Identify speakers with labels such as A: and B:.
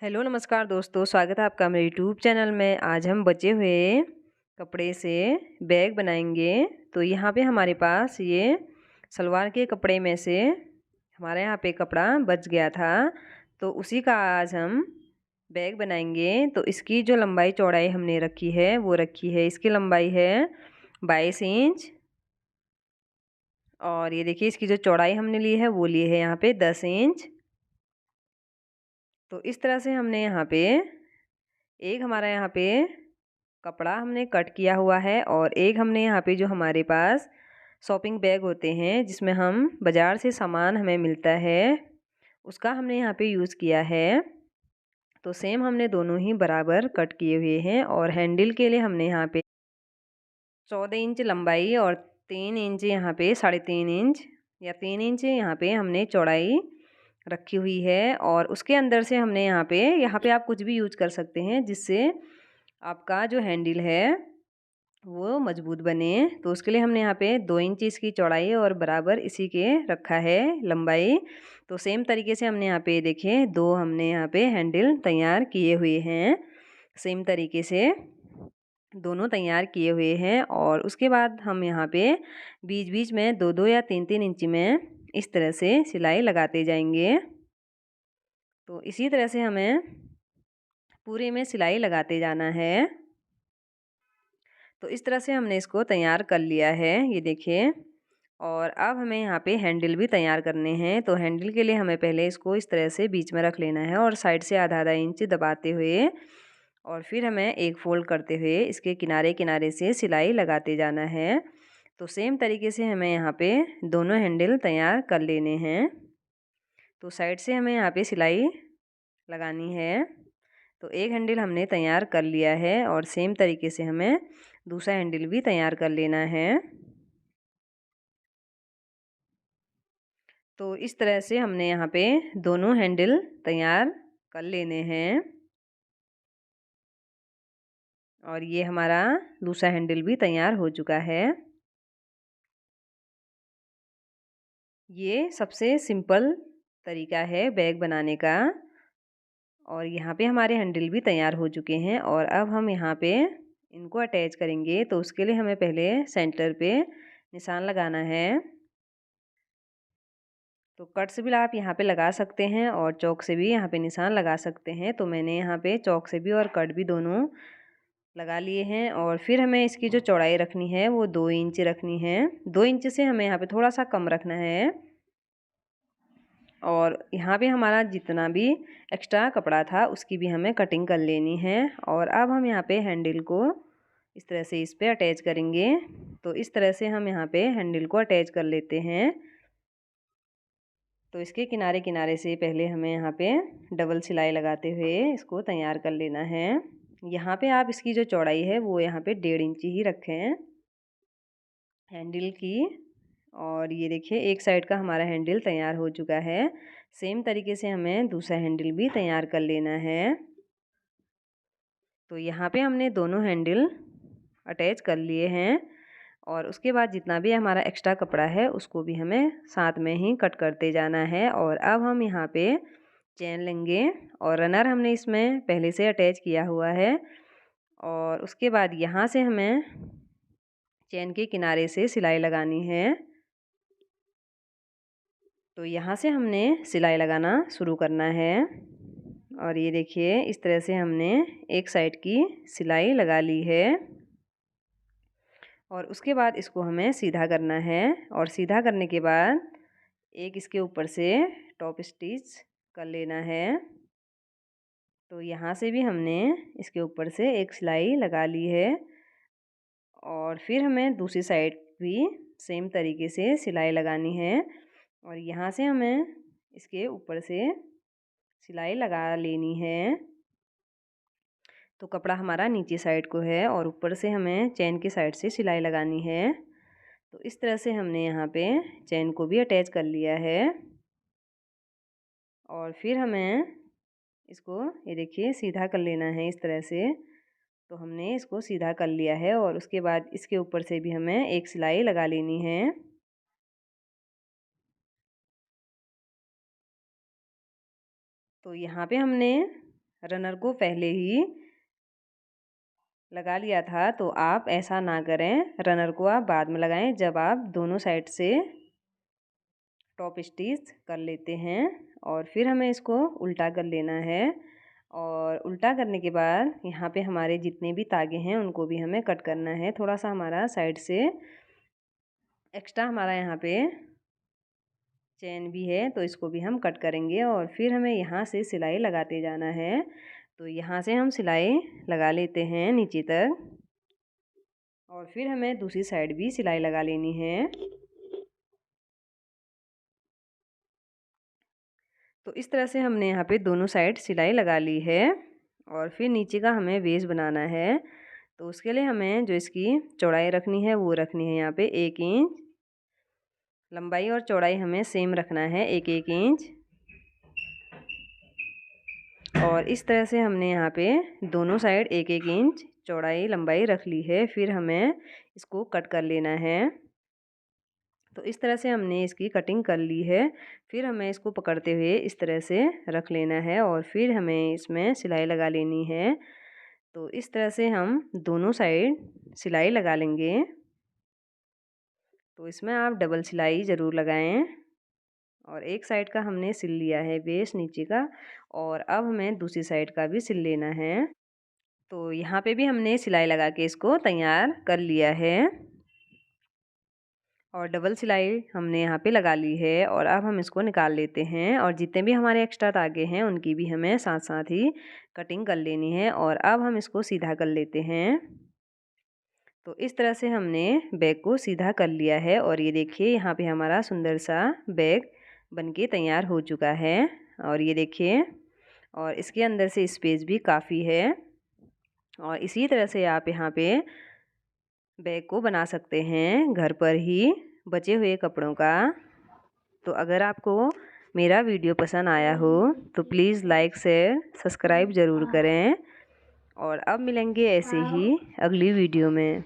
A: Hello नमस्कार दोस्तों, स्वागत है आपका मेरे यूट्यूब चैनल में। आज हम बचे हुए कपड़े से बैग बनाएंगे। तो यहाँ पे हमारे पास ये सलवार के कपड़े में से हमारे यहाँ पे कपड़ा बच गया था, तो उसी का आज हम बैग बनाएंगे। तो इसकी जो लंबाई चौड़ाई हमने रखी है वो रखी है, इसकी लंबाई है 22 इंच। और ये देखिए इसकी जो चौड़ाई हमने ली है वो ली है यहाँ पे 10 इंच। तो इस तरह से हमने यहाँ पे एक हमारा यहाँ पे कपड़ा हमने कट किया हुआ है, और एक हमने यहाँ पे जो हमारे पास शॉपिंग बैग होते हैं जिसमें हम बाज़ार से सामान हमें मिलता है उसका हमने यहाँ पे यूज़ किया है। तो सेम हमने दोनों ही बराबर कट किए हुए हैं, और हैंडल के लिए हमने यहाँ पे 14 इंच लंबाई और 3 इंच यहाँ पे 3.5 इंच या 3 इंच यहाँ पे हमने चौड़ाई रखी हुई है। और उसके अंदर से हमने यहाँ पे आप कुछ भी यूज कर सकते हैं जिससे आपका जो हैंडल है वो मजबूत बने। तो उसके लिए हमने यहाँ पे 2 इंच इसकी चौड़ाई और बराबर इसी के रखा है लंबाई। तो सेम तरीके से हमने यहाँ पे देखिए दो हमने यहाँ पे हैंडल तैयार किए हुए हैं, सेम तरीके से दोनों तैयार किए हुए हैं। और उसके बाद हम यहाँ पे बीच बीच में 2-2 या 3-3 इंच में इस तरह से सिलाई लगाते जाएंगे। तो इसी तरह से हमें पूरे में सिलाई लगाते जाना है। तो इस तरह से हमने इसको तैयार कर लिया है, ये देखिए। और अब हमें यहाँ पे हैंडल भी तैयार करने हैं। तो हैंडल के लिए हमें पहले इसको इस तरह से बीच में रख लेना है और साइड से आधा आधा इंच दबाते हुए, और फिर हमें एक फोल्ड करते हुए इसके किनारे किनारे से सिलाई लगाते जाना है। तो सेम तरीके से हमें यहाँ पे दोनों हैंडल तैयार कर लेने हैं। तो साइड से हमें यहाँ पे सिलाई लगानी है। तो एक हैंडल हमने तैयार कर लिया है, और सेम तरीके से हमें दूसरा हैंडल भी तैयार कर लेना है। तो इस तरह से हमने यहाँ पे दोनों हैंडल तैयार कर लेने हैं। और ये हमारा दूसरा हैंडल भी तैयार हो चुका है। ये सबसे सिंपल तरीका है बैग बनाने का। और यहाँ पे हमारे हैंडल भी तैयार हो चुके हैं, और अब हम यहाँ पे इनको अटैच करेंगे। तो उसके लिए हमें पहले सेंटर पे निशान लगाना है। तो कट से भी आप यहाँ पे लगा सकते हैं और चौक से भी यहाँ पे निशान लगा सकते हैं। तो मैंने यहाँ पे चौक से भी और कट भी दोनों लगा लिए हैं। और फिर हमें इसकी जो चौड़ाई रखनी है वो 2 इंच रखनी है। 2 इंच से हमें यहाँ पे थोड़ा सा कम रखना है। और यहाँ पे हमारा जितना भी एक्स्ट्रा कपड़ा था उसकी भी हमें कटिंग कर लेनी है। और अब हम यहाँ पे हैंडल को इस तरह से इस पे अटैच करेंगे। तो इस तरह से हम यहाँ पे हैंडल को अटैच कर लेते हैं। तो इसके किनारे किनारे से पहले हमें यहाँ पे डबल सिलाई लगाते हुए इसको तैयार कर लेना है। यहाँ पे आप इसकी जो चौड़ाई है वो यहाँ पे 1.5 इंच ही रखें हैंडल की। और ये देखिए एक साइड का हमारा हैंडल तैयार हो चुका है। सेम तरीके से हमें दूसरा हैंडल भी तैयार कर लेना है। तो यहाँ पे हमने दोनों हैंडल अटैच कर लिए हैं। और उसके बाद जितना भी हमारा एक्स्ट्रा कपड़ा है उसको भी हमें साथ में ही कट करते जाना है। और अब हम यहाँ पे चेन लेंगे, और रनर हमने इसमें पहले से अटैच किया हुआ है। और उसके बाद यहाँ से हमें चेन के किनारे से सिलाई लगानी है। तो यहाँ से हमने सिलाई लगाना शुरू करना है। और ये देखिए इस तरह से हमने एक साइड की सिलाई लगा ली है। और उसके बाद इसको हमें सीधा करना है। और सीधा करने के बाद एक इसके ऊपर से टॉप स्टिच कर लेना है। तो यहाँ से भी हमने इसके ऊपर से एक सिलाई लगा ली है। और फिर हमें दूसरी साइड भी सेम तरीके से सिलाई लगानी है। और यहाँ से हमें इसके ऊपर से सिलाई लगा लेनी है। तो कपड़ा हमारा नीचे साइड को है और ऊपर से हमें चेन की साइड से सिलाई लगानी है। तो इस तरह से हमने यहाँ पे चेन को भी अटैच कर लिया है। और फिर हमें इसको ये देखिए सीधा कर लेना है इस तरह से। तो हमने इसको सीधा कर लिया है, और उसके बाद इसके ऊपर से भी हमें एक सिलाई लगा लेनी है। तो यहाँ पे हमने रनर को पहले ही लगा लिया था, तो आप ऐसा ना करें। रनर को आप बाद में लगाएं जब आप दोनों साइड से टॉप स्टिच कर लेते हैं। और फिर हमें इसको उल्टा कर लेना है। और उल्टा करने के बाद यहाँ पे हमारे जितने भी तागे हैं उनको भी हमें कट करना है। थोड़ा सा हमारा साइड से एक्स्ट्रा हमारा यहाँ पे चेन भी है, तो इसको भी हम कट करेंगे। और फिर हमें यहाँ से सिलाई लगाते जाना है। तो यहाँ से हम सिलाई लगा लेते हैं नीचे तक। और फिर हमें दूसरी साइड भी सिलाई लगा लेनी है। तो इस तरह से हमने यहाँ पे दोनों साइड सिलाई लगा ली है। और फिर नीचे का हमें बेस बनाना है। तो उसके लिए हमें जो इसकी चौड़ाई रखनी है वो रखनी है यहाँ पे 1 इंच। लंबाई और चौड़ाई हमें सेम रखना है 1-1 इंच। और इस तरह से हमने यहाँ पे दोनों साइड 1-1 इंच चौड़ाई लंबाई रख ली है। फिर हमें इसको कट कर लेना है। तो इस तरह से हमने इसकी कटिंग कर ली है। फिर हमें इसको पकड़ते हुए इस तरह से रख लेना है। और फिर हमें इसमें सिलाई लगा लेनी है। तो इस तरह से हम दोनों साइड सिलाई लगा लेंगे। तो इसमें आप डबल सिलाई ज़रूर लगाएं। और एक साइड का हमने सिल लिया है बेस नीचे का, और अब हमें दूसरी साइड का भी सिल लेना है। तो यहाँ पे भी हमने सिलाई लगा के इसको तैयार कर लिया है। और डबल सिलाई हमने यहाँ पे लगा ली है। और अब हम इसको निकाल लेते हैं। और जितने भी हमारे एक्स्ट्रा धागे हैं उनकी भी हमें साथ साथ ही कटिंग कर लेनी है। और अब हम इसको सीधा कर लेते हैं। तो इस तरह से हमने बैग को सीधा कर लिया है। और ये देखिए यहाँ पे हमारा सुंदर सा बैग बनके तैयार हो चुका है। और ये देखिए, और इसके अंदर से स्पेस भी काफ़ी है। और इसी तरह से आप यहाँ पे बैग को बना सकते हैं घर पर ही बचे हुए कपड़ों का। तो अगर आपको मेरा वीडियो पसंद आया हो तो प्लीज़ लाइक शेयर सब्सक्राइब ज़रूर करें। और अब मिलेंगे ऐसे ही अगली वीडियो में।